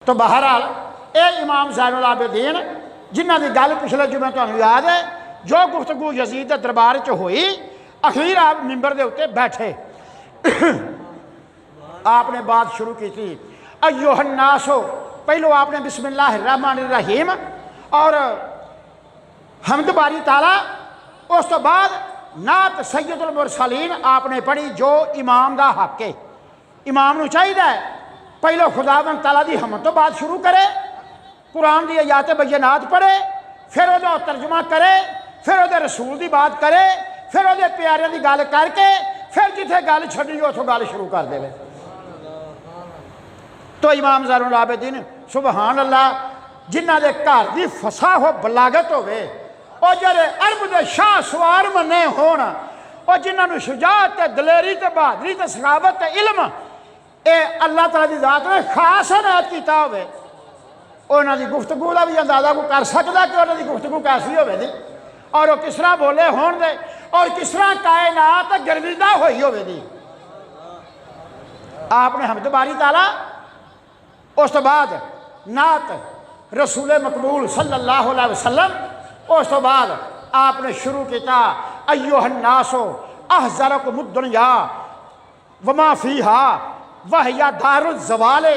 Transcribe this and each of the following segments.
तो बहरहाल ये इमाम ज़ैनुल आबिदीन जिन्हों की गल पिछले जुमे तुहानूं याद है, जो गुफ्तगू यजीद के दरबार च हुई, अखीर आप मिंबर के उत्ते बैठे आपने बात शुरू की थी अय्युहन्नासो, पहलो आपने बिस्मिल्लाहिर्रहमानिर्रहीम और हम्द बारी ताला, उस तो बाद नात सैयदुल मुरसलीन आपने पढ़ी जो इमाम का हक है। इमाम नूं चाहिए पहलो खुदावंद ताला की हमद तो बात शुरू करे, कुरान की आयात बय्यनात पढ़े, फिर वो तर्जमा करे, फिर वो रसूल की बात करे, फिर वो प्यारे की गल करके फिर जिथे गल छड्डी उथों गल शुरू कर दे। तो इमाम ज़ैनुल आबिदीन सुबहान अल्लाह, जिन्हां दे घर की फसाह हो बलागत होवे, और जेड़े अरब के शाह सवार मने होण, और जिन्होंने शुजात दलेरी बहादरी सखावत इल्म ये अल्लाह तआला की ज़ात ने खास इनायत किया होवे, उन्हां दी गुफ्तगू का भी अंदाजा कोई कर सकता कि उन्हां दी गुफ्तगू कैसी होवे दी, और वो किस तरह बोले होण दे, और किस तरह कायनात गर्विदा हुई होवे दी। आपने हम्द बारी ताला, उस तो बाद नात रसूल मकबूल सल्लल्लाहु अलैहि वसल्लम, उस तो बाद आपने शुरू किया अय्युहन्नासो अहज़रकुमुद्दुन्या वमा फीहा वहिया दारुल ज़वाले।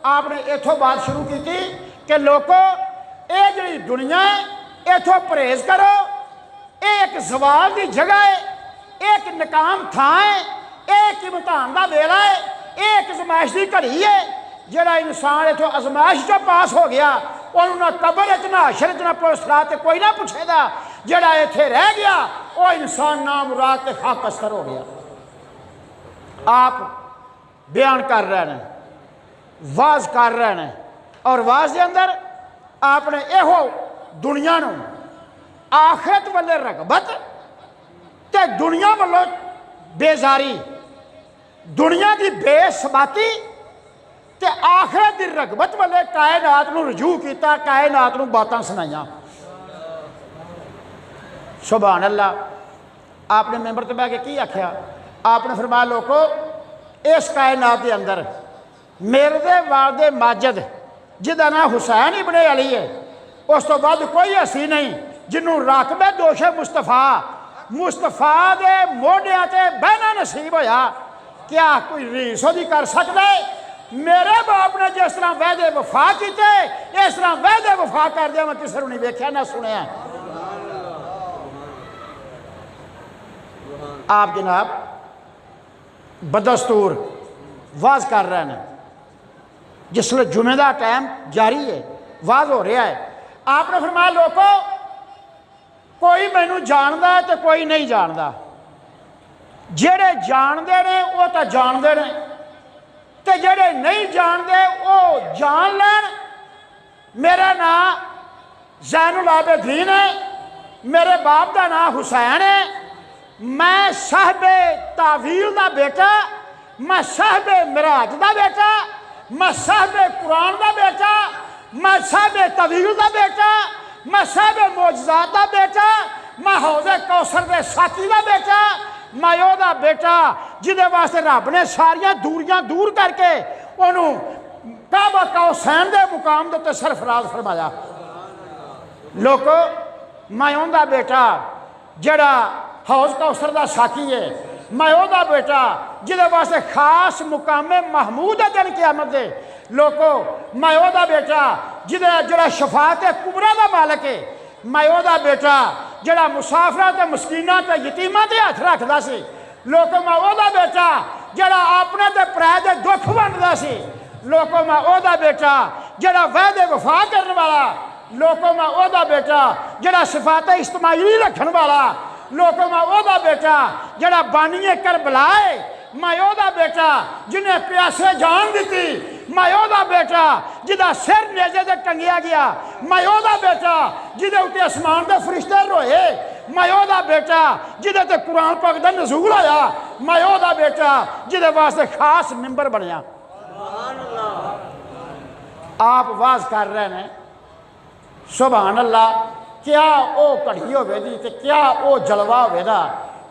आपने इथों बात शुरू की थी कि लोगों ये जी दुनिया है इथों परहेज करो, एक जवाल की जगह है, एक नकाम थां है, एक इम्तिहान का वेला है, एक अजमाइश की घड़ी है। जोड़ा इंसान इतों अजमाइश चो पास हो गया उन्होंने ना कबर च ना हशर च ना पुरस्कार कोई ना पूछेगा, जोड़ा इत्थे रह गया वो इंसान ना मुराद ते खाक अस्तर हो गया। आप बयान कर रहे हैं, वाज कर रहे हैं, और वाज के अंदर आपने यहो दुनिया नूं आखिरत वाले रगबत ते दुनिया वालों बेजारी, दुनिया की बेसबाती ते आखिरत की रगबत वाले कायनात नूं रजू किया, कायनात नूं बातां सुनाइयां। सुभान अल्लाह। आपने मेंबर ते बैठ के की आख्या? आपने फरमाया लोगों इस कायनात के अंदर मेरे दे वालदे माजिद जिहदा नाम हुसैन इब्ने अली है, उस तो बाद कोई हसी नहीं जिन्हों राकबे दोशे मुस्तफा दे मोढियां ते बहना नसीब होया। क्या कोई रीस ओहदी कर सकता है? मेरे बाप ने जिस तरह वायदे वफा किए इस तरह वायदे वफा कर दिया मैं किसी को नहीं वेख्या ना सुनिया। आप जनाब बदस्तूर वाज कर रहे हैं, जिसले जुमे का टाइम जारी है, वाज हो रहा है। आपने फरमाया लोगों कोई मैनू जानता है तो कोई नहीं जानता, जेड़े जानते ने वो तो जानते ने, ते जेड़े नहीं जानते वो जान लैन। मेरा नाम ज़ैनुल आबिदीन है, मेरे बाप का नाम हुसैन है, मैं साहबे तावील का बेटा, मैं साहबे मिराज का बेटा, मैं साहबे कुरान का बेटा, मैं साहबे तवील का बेटा, मैं साहबे मोजज़ात का बेटा, मैं हौज़े कौसर के साथी का बेटा, मैं ओहदा बेटा जिहदे वास्ते रब ने सारिया दूरियां दूर करके उन्होंने काबा कौसैन के मुकाम के उत्ते सरफराज फरमाया। लोगों मैं उहदा बेटा जड़ा हौज कौसर का साथी है, मैं ओहदा बेटा जिहदे वास्ते खास मुकामे महमूद है दिन क़यामत दे। लोगों मैं ओहदा बेटा जड़ा शफात कुबरा का मालक है, मैं ओहदा बेटा जड़ा मुसाफिरां ते मस्कीनां ते यतीमां ते हथ रखदा सी। लोगों मैं ओहदा बेटा जड़ा अपने ते पराए दे दुख वंडदा सी। लोगों मैं ओहदा बेटा जड़ा वायदे वफा करने वाला, लोगों मैं ओहदा बेटा जड़ा सिफात इज्तिमाई रखने वाला, लोगों मैं ओहदा बेटा जड़ा बानिए करबला है, मैं ओहदा बेटा जिन्हें प्यासे जान दी, मैं ओहदा बेटा जिहदा सिर नेज़े ते टंगिया गया, मैं ओहदा बेटा जिहदे उत्ते आसमान दे फरिश्ते रोए, मैं ओहदा बेटा जिहदे ते कुरान पाक दा नज़ूल होया, मैं ओहदा बेटा जिहदे वास्ते खास मिंबर बनया। आप वाज कर रहे हैं, सुभान अल्लाह। क्या वो घड़ी होवेगी ते क्या वो जलवा होवेगा,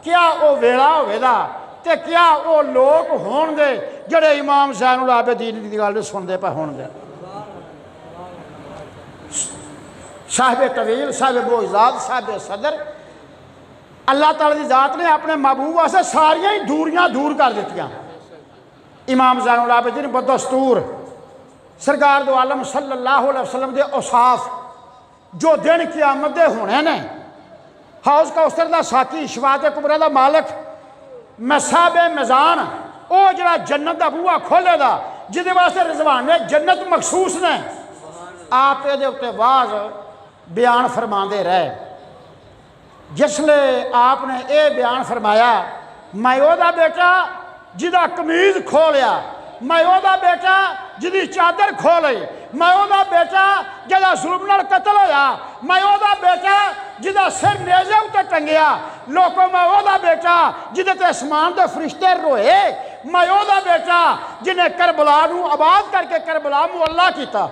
क्या वो वेला होवेगा, ते क्या वो लोग होणगे जड़े इमाम ज़ैनुल आबिदीन की गल सुनते पे होणगे। साहिब तवील, साहिब बोइजाद, साहिब सदर। अल्लाह ताला की जात ने अपने महबूब वास्ते सारिया ही दूरियां दूर कर दित्तियां। इमाम ज़ैनुल आबिदीन बदस्तूर सरकार दो आलम सल्लल्लाहु अलैहि वसल्लम के औसाफ जो दिन क़यामत दे होने ने, हौज़ कौसर दा साकी, शफाअत कुबरा दा मालिक, मसाब मिज़ान, वो जरा जन्नत का बूहा खोलेगा जिदे वास्ते रिजवाने जन्नत मखसूस ने। आप ये उत्ते वाज बयान फरमाते रहे। जिसले आपने ये बयान फरमाया, मैं ओदा बेटा जिदा कमीज खोलिया, मैं ओदा बेटा जिदी चादर खोली, मैं ओदा बेटा जिदा जुल्म नाल कतल होया, मैं ओदा बेटा जिदा सिर नेज़े उत्ते टंगिया, लोगों मैं ओदा बेटा जिदे ते आसमान दे फरिश्ते रोए, मैं ओदा बेटा जिन्हें करबला नू आबाद करके करबला मुअल्ला किया।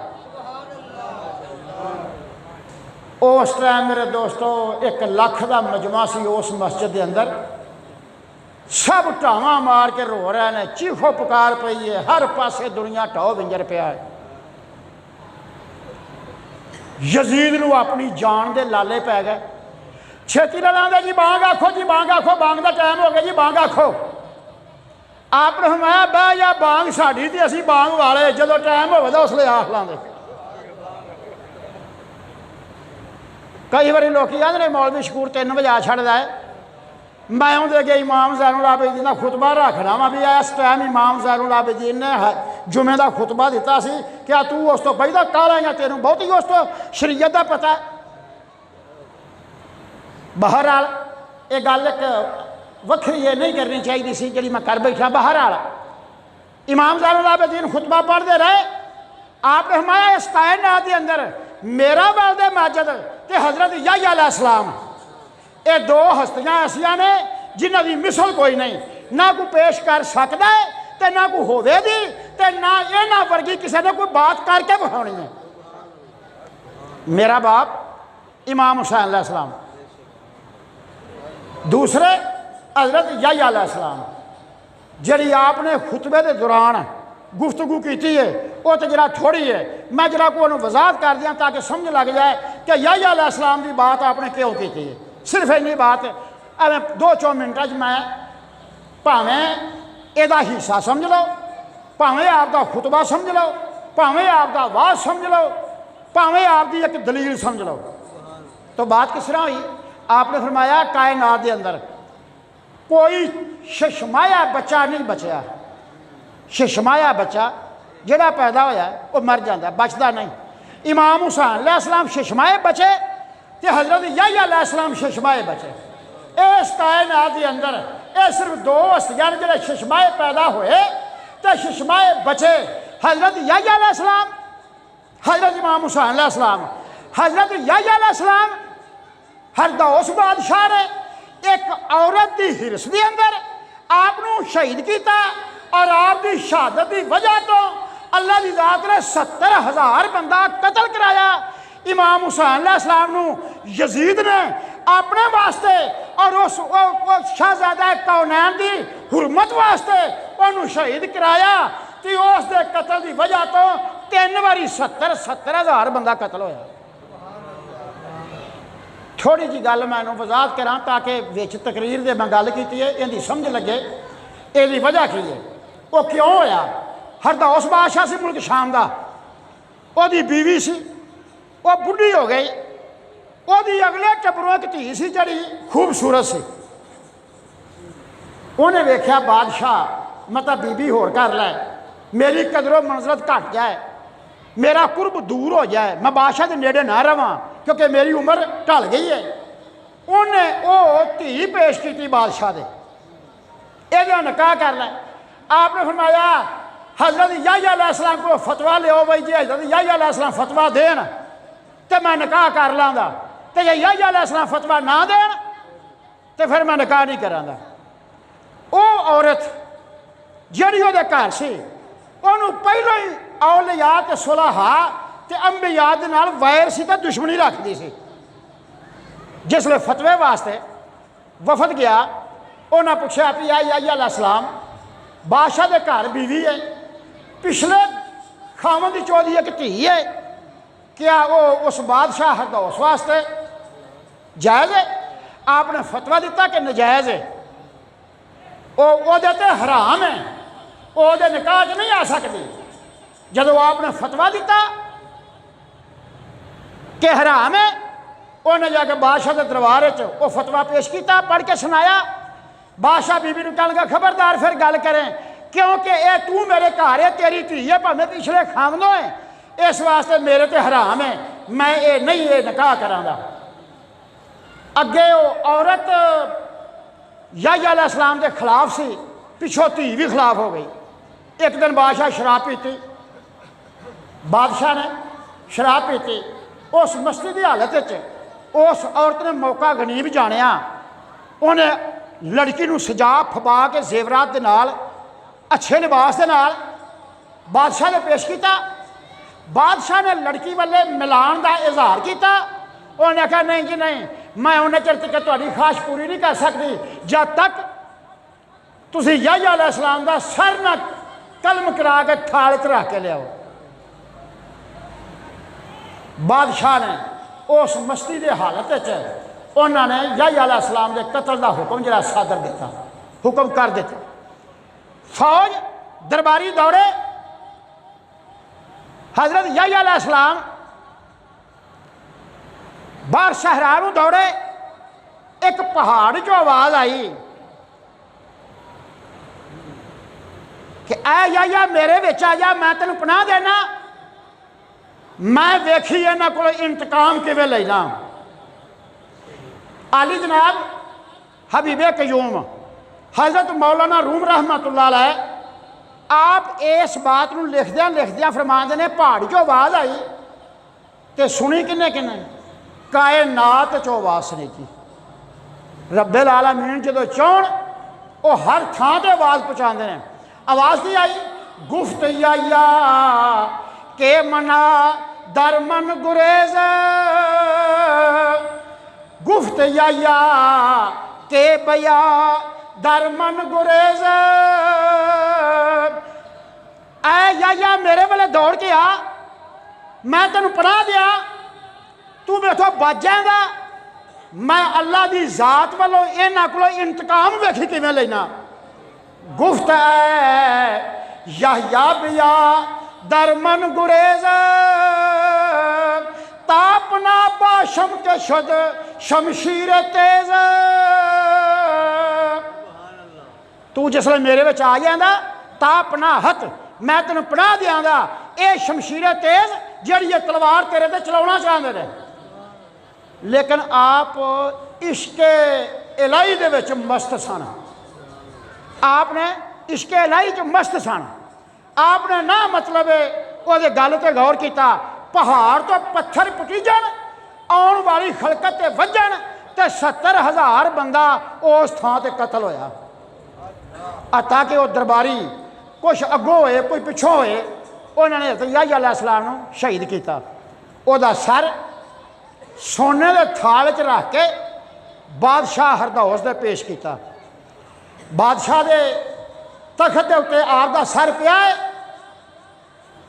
उस टाइम मेरे दोस्तों 1 लाख का मजमा सी उस मस्जिद के अंदर। सब ढावां मार के रो रहे हैं, चीखो पुकार पई है, हर पासे दुनिया ढो बिंजर पिया है। यजीद नू अपनी जान दे लाले पै गए। छेती नाल आंदे जी बांग आखो, जी बांग आखो, बांग का टाइम हो गया जी, बांग आखो। आपने फरमाया बह जा बांग साडी ते असीं बांग वाले, जदों टाइम होवे उसले आख लांदे। कई बार लोग आते हैं मौलवी शकूर 3 बजे छड़ता है, मैं उनके अगे इमाम ज़ैनुल आबिदीन का खुतबा रखना वा भी इस टाइम इमाम ज़ैनुल आबिदीन ने जुमे का खुतबा दिता सी, क्या तू उस तो पहला काला या तेनों बहुत ही उस तो शरीयत का पता है। बहरहाल ये गल एक वखरी ये नहीं करनी चाहिए सी जी मैं कर बैठा। बहरहाल इमाम ज़ैनुल आबिदीन खुतबा पढ़ते रहे। आपने फरमाया इस कायनात के अंदर मेरा वालिद माजिद ते हज़रत याह्या अलैहिस्सलाम, ये 2 हस्तियां ऐसियां ने जिन्हां दी मिसल कोई नहीं, ना कोई पेश कर सकता है ते ना कोई होवेगी ते ना इन्हां वर्गी किसी ने कोई बात करके विखानी है। मेरा बाप इमाम हुसैन अलैहिस्सलाम, दूसरे हज़रत याह्या अलैहिस्सलाम। जिहड़ी आपने खुतबे के दौरान गुफ्तगू की है वो तो जरा थोड़ी है, मैं जरा को वजाहत कर दिया ताकि समझ लग जाए कि याह्या अलैहिस्सलाम की बात आपने क्यों की है। सिर्फ इन्नी बात अरे 2-4 मिनट मैं भावें एदा हिस्सा समझ लो, भावें आपका खुतबा समझ लो, भावें आपका वाज समझ लो, भावें आपकी एक दलील समझ लो। तो बात किस तरह हुई? आपने फरमाया कायनात के अंदर कोई शशमाया बच्चा नहीं बचया। शशमाया बच्चा जिहड़ा पैदा होया वो मर जाता, बचता नहीं। इमाम हुसैन अलैहिस्सलाम शशमाए बचे तो हज़रत याह्या अलैहिस्सलाम शशमाए बचे। इस कायनात के अंदर ये सिर्फ 2 हस्तियां जिहड़े शशमाए पैदा हुए तो शशमाए बचे। हज़रत याह्या अलैहिस्सलाम, हज़रत इमाम हुसैन अलैहिस्सलाम। हज़रत याह्या अलैहिस्सलाम हरदौस बादशाह ने एक औरत की हिरस के अंदर आपनू शहीद किया और आपकी शहादत की वजह तो अल्लाह की जात ने 70,000 बंदा कतल कराया। इमाम हुसैन अलैहिस्सलाम नू यजीद ने अपने वास्ते और उस शहजादा कौनैन की हुरमत वास्ते उन्होंने शहीद कराया कि उस दे कतल की वजह तो 3 बारी 70,000 बंदा कतल होया। थोड़ी जी गल मैं वजाहत करा ताकि विच तकरीर दे मैं गल की है इहदी समझ लगे इसकी वजह की है, वो क्यों होया। हरदौस बादशाह से मुल्क शाम का, ओदी बीवी सी, वो बुढ़ी हो गई। ओदी अगले टब्बरों एक धी सी जड़ी खूबसूरत सी। उन्हें वेख्या बादशाह मतलब बीबी होर कर लै, मेरी कदरों मंजरत घट जाए, मेरा कुर्ब दूर हो जाए, मैं बादशाह के नेड़े ना रवां क्योंकि मेरी उम्र ढल गई है। उन्हें वो धी पेश की बादशाह दे, ये निकाह कर लै। आपने फरमाया हज़रत याह्या अलैहिस्सलाम को फतवा लियो भाई जी हज़रत याह्या अलैहिस्सलाम फतवा देन तो मैं निकाह कर लाँगा, तो जे याह्या अलैहिस्सलाम फतवा ना देन तो फिर मैं निकाह नहीं कराँगा। वो औरत जिहड़ी उहदे घर सी उहनूं पहलों ही औलिया ते सुलहा ते अंबिया दे नाल वैर सी ते दुश्मनी रखदी सी। जिसले फतवे वास्ते वफद गया उन्हें पूछा भी याह्या अलैहिस्सलाम बादशाह के घर बीवी है, पिछले खामन की चौधी एक धी है, क्या वो उस बादशाह हरदौस वास्ते जायज़ है? आपने फतवा दिता कि नजायज़ है, वो ते हराम है, वो निकाह च नहीं आ सकती। जदों आपने फतवा दिता कि हराम है, उन्हें जाके बादशाह के दरबार वो फतवा पेश किया, पढ़ के सुनाया। बादशाह बीबी ने कहा लगा खबरदार फिर गल करें, क्योंकि ये तू मेरे घर है, तेरी धी है, भावें पिछले खामदों है, इस वास्ते मेरे ते हराम है, मैं ये नहीं ये निकाह करांगा। अगे वो औरत याह्या अलैहिस्सलाम के खिलाफ सी, पिछों धी भी खिलाफ हो गई। एक दिन बादशाह शराब पीती, बादशाह ने शराब पीती, उस मस्ती की हालत उस औरत ने मौका गनीम जानिया, उन्हें लड़की को सजा फबा के जेवरात के नाल अच्छे लिबास के नाल बादशाह ने पेश किया। बादशाह ने लड़की वाले मिलान का इजहार किया। उन्हें आखा नहीं जी नहीं, मैं उन्हें चिर तक तुहाडी ख्वाहिश पूरी नहीं कर सकती जब तक तुसीं याह्या अलैहिस्सलाम का सर न कलम करा के थाल च रख के लियाओ। बादशाह ने उस मस्ती की हालत उन्होंने याह्या अलैहिस्सलाम के कतल का हुक्म जरा सादर दिता, हुक्म कर दिता। फौज दरबारी दौड़े, हजरत याह्या अलैहिस्सलाम बाहर शहरारू दौड़े। एक पहाड़ चो आवाज आई कि ऐ याह्या मेरे विच आ जा, मैं तेन पनाह देना, मैं वेखी इन्हां कोल इंतकाम किवें लेना। आली जनाब हबीबे कयूम हजरत मौलाना रूम रहमतुल्लाह अलैह आप इस बात को लिखद्या लिखद्या फरमाते हैं, पहाड़ी चो आवाज़ आई तो सुनी किन्ने किन्ने? कायनात चो आवाज़ सुनी की। रब्बुल आलमीन जो चाहन वो हर थां ते आवाज़ पहुँचाते हैं। आवाज़ की आई, गुफ्त याह्या के मना दरमन गुरेज, गुफ्त याह्या के बया दरमन गुरेज। ऐ याह्या मेरे वाले दौड़ के आ, मैं तेन पनाह दिया, तू मेरे तो बच जाएगा, मैं अल्लाह की जात वालों इन्हां कोलों इंतकाम वेखी किवें लेना। गुफ्त है याह्या बिया दरमन गुरेज, तापना बाशम के शुद शमशीर तेज। तू जिसले मेरे विच आ जाएगा, तापना हथ मैं तेन पनाह दियांगा, ये शमशीर तेज जिहड़ी ये तलवार तेरे ते चलाउणा चाहते हैं। लेकिन आप इश्के इलाही दे विच मस्त सन, आपने इश्के इलाही च मस्त सन। आपने ना मतलब वो गल ते गौर किया, पहाड़ तो पत्थर पुटीजन, आने वाली खलकत ते वजन ते 70,000 बंदा उस थां ते कतल होया। ताकि वो दरबारी कुछ अगों होए कोई पिछों होए, उन्होंने याह्या अलैहिस्सलाम नूं शहीद किया। उहदा सर सोने के थाल च रख के बादशाह हरदौस दे पेश किया। बादशाह के तखत के उत्ते आपका सर पिया है,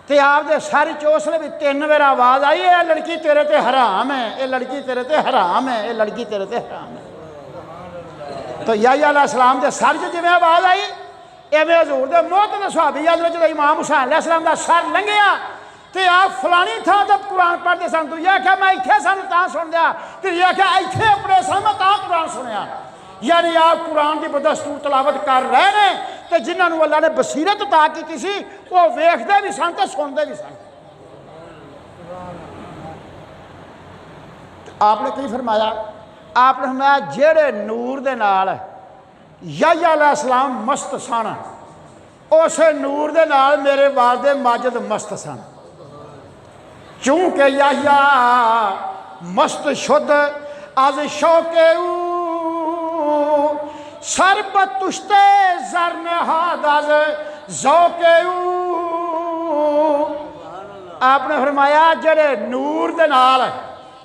तो आपके सर च उसले भी 3 बार आवाज़ आई, ये लड़की तेरे ते हराम है, ये लड़की तेरे ते हराम है, ये लड़की तेरे ते हराम है। तो याह्या अलैहिस्सलाम के सर च जिवें आवाज़ आई, इवें हजूर के मोहतरम सहाबी हज़रत जो इमाम हुसैन अलैहिस्सलाम का सर लंघिया तो आप फलानी थां ते कुरान पढ़ते सन, तुझे आख्या मैं इत्थे सन तां सुन लिया, तुझे आख्या इत्थे अपने सन मैं तां कुरान सुनिया। यानी आप कुरान की बदस्तूर तलावत कर रहे हैं, तो जिन्होंने अल्लाह ने बसीरत अता की सी वो वेखते भी सन ते सुनते भी सन। आपने की फरमाया? आपने फरमाया जेड़े नूर दे नाल याह्या अलैहिस्सलाम मस्त सन, उस नूर दे नाल मेरे वालिद माजिद मस्त सन। चूंकि याह्या मस्त शुद्ध आज शौके सरबत तुश्ते जरने हादाज जौके। आपने फरमाया जेड़े नूर दे नाल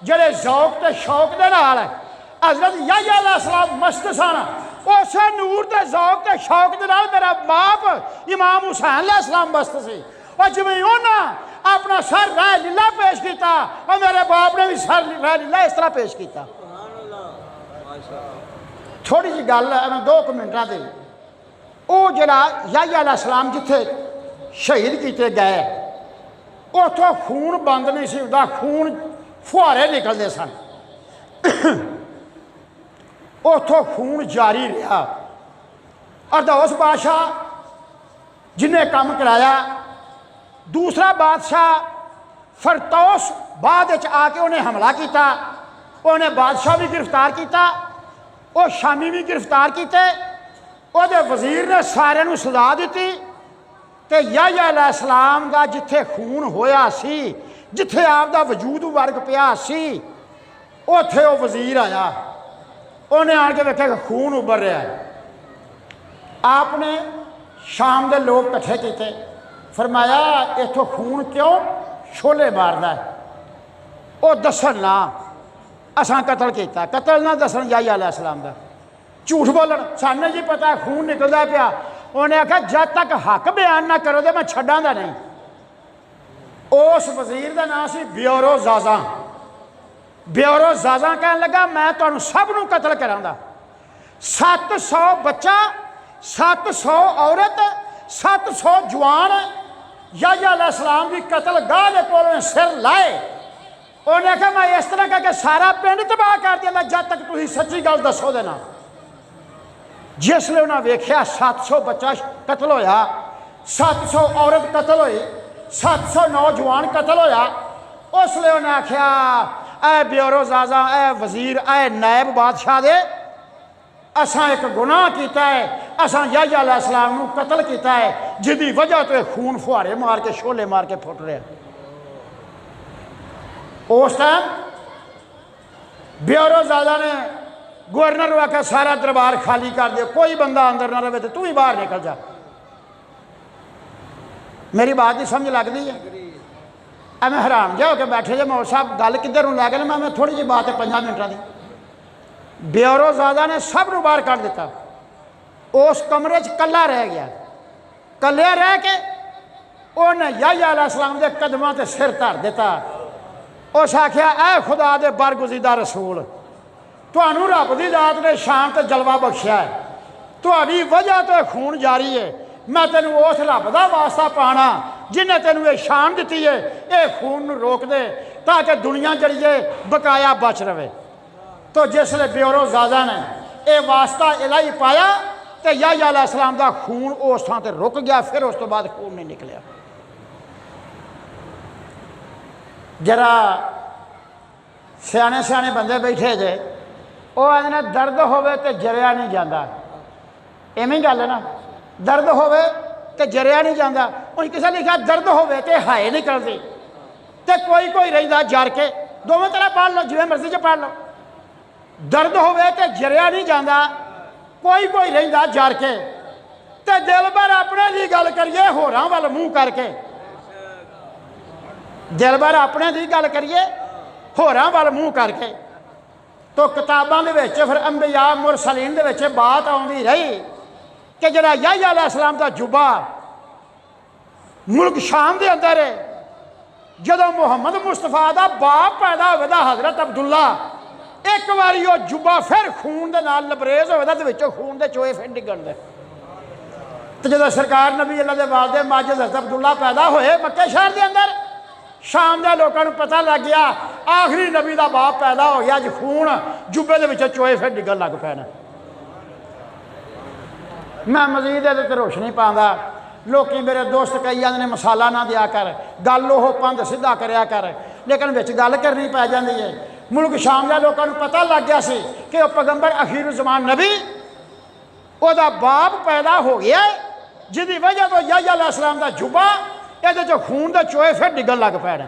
जेड़े जौक ते शौक दे नाल हजरत याह्या अलैहिस्सलाम मस्त सन, उस नूर ते जौक ते शौक दे नाल मेरा बाप इमाम हुसैन अलैहिस्सलाम मस्त सी। और जिवें उन्हां अपना सर राह लीला पेश किया, किया और मेरे बाप ने भी सर लीला इस तरह पेश किया। थोड़ी जी गल है 2 मिनटा से वो जरा याह्या अलैहिस्सलाम जिथे शहीद किए गए उतों खून बंद नहीं सी होंदा, खून फुहारे निकलते सन, उतों खून जारी रहा। अरदौस बादशाह जिन्हें काम कराया, दूसरा बादशाह फरतौस बाद आके उन्हें हमला किया, उन्हें बादशाह भी गिरफ्तार किया, वो शामी भी गिरफ्तार किए, वो वजीर ने सारे सजा दी। तो याह्या अलैहिस्सलाम का जिथे खून होया सी, जिथे आपका वजूद वर्ग पिया सी, उथे वो वजीर आया, उन्हें आन के वेख्या खून उबर रहा है। आपने शाम के लोग कट्ठे किए, फरमाया इथों खून क्यों छोले मारदा है, वो दसन ना असां कतल किया, कतल ना दसन याह्या अलैहिस्सलाम का, झूठ बोलन सानू जी पता खून निकलता पिया। उन्हें आख्या जब तक हक बयान ना करो तो मैं छड्डांगा नहीं। उस वजीर का नाम से ब्योरो जाजा। ब्योरो जाजा कह लगा मैं तुहानू सबनू कतल करांगा। 700 बच्चा, 700 औरत, 700 जवान याह्या अलैहिस्सलाम की कतल गाह के कोलों सिर लाए। उन्हें आख्या मैं इस तरह करके सारा पिंड तबाह कर दिया जब तक तुसीं सच्ची गल दसो दे ना। जिसले उन्हें वेख्या 700 बच्चा कतल होया, 700 औरत कतल हुई, 700 नौजवान कतल होया, उसले उन्हें आख्या ऐ ब्योरो जाजा, ऐ वजीर, ऐ नायब बादशाह दे, असां एक गुनाह किया है, असां याह्या अलैहिस्सलाम नू कतल किया है जिहदी वजह तो खून फुहारे मार के शोले मार के फुट रहा। उस टाइम ब्योरो जाजा ने गवर्नर आख्या सारा दरबार खाली कर दे, कोई बंदा अंदर ना रहे, तो तू ही बाहर निकल जा। मेरी बात नहीं समझ लगती है? मैं हैरान जा होकर बैठे जे मौल साहब गल किधर लै गए। मैं थोड़ी जी बात है 5 मिनटा की। ब्योरो जादा ने सब नू बाहर कर दिता, उस कमरे च कला रह गया। कलिया रह के उन्हें याह्या अलैहिस्सलाम के कदमों से सिर धर दिता। उस आख्या ऐ खुदा दे बरगुज़ीदा रसूल, तुहानू रब की दात ने शान ते जलवा बख्शिया है, तुहाडी वजह तो खून जारी है। मैं तेनू उस रब का वास्ता पाना जिन्हें तेनू ये शान दी है, ये खून नू रोक दे ताकि दुनिया जरिए बकाया बच रहे। तो जिसले ब्योरो जाजा ने यह वास्ता इलाही पाया तो याह्या अलैहिस्सलाम का खून उस थां ते रुक गया, फिर उस तो बाद खून नहीं निकलिया। जरा सियाने सियाने बंदे बैठे जे, वो आदने दर्द होवे तो जरिया नहीं जाता, इवें गल है ना, दर्द होवे तो जरिया नहीं जाता। उन किसी लिखा दर्द होवे तो हाय निकलती, तो कोई रहिंदा जर के, दोवें तरह पढ़ लो जिवें मर्जी च पढ़ लो। दर्द होवे तो जरिया नहीं जाता, कोई रहिंदा जर के, तो दिल भर अपने की गल करिए होरां वल मूँह करके, दिल भर अपने की गल करिए होरां वल मूँह करके। तो किताबों के फिर अंबिया मुरसलीन के बात आती रही कि जरा याह्या अलैहिस्सलाम का जुबा मुल्क शाम के अंदर है, जदों मुहम्मद मुस्तफा का बाप पैदा होगा हजरत अब्दुल्ला, एक बारी वो जुबा फिर खून के नाल लबरेज होगा तो खून के चोए फिर डिगन दे। तो जो सरकार नबी अल्लाह के वालिद माजिद हजरत अब्दुल्ला पैदा होए मक्के शहर के अंदर, शाम के लोगों को पता लग गया आखिरी नबी का बाप पैदा हो गया, अज खून जुबे के चोए फिर डिगन लग पैना। मैं मजीद ये रोशनी पाँगा, लोग मेरे दोस्त कई आते ने मसाला ना दिया कर, गल वो पंध सीधा करया कर, लेकिन विच गल करनी पै जाती है। मुल्क शाम के लोगों को पता लग गया सी कि वह पैगंबर अखीर ज़मान नबी वह बाप पैदा हो गया, जिसकी वजह तो याह्या अलैहिस्सलाम का जुबा ये खून के चोए फिर डिगन लग पैने।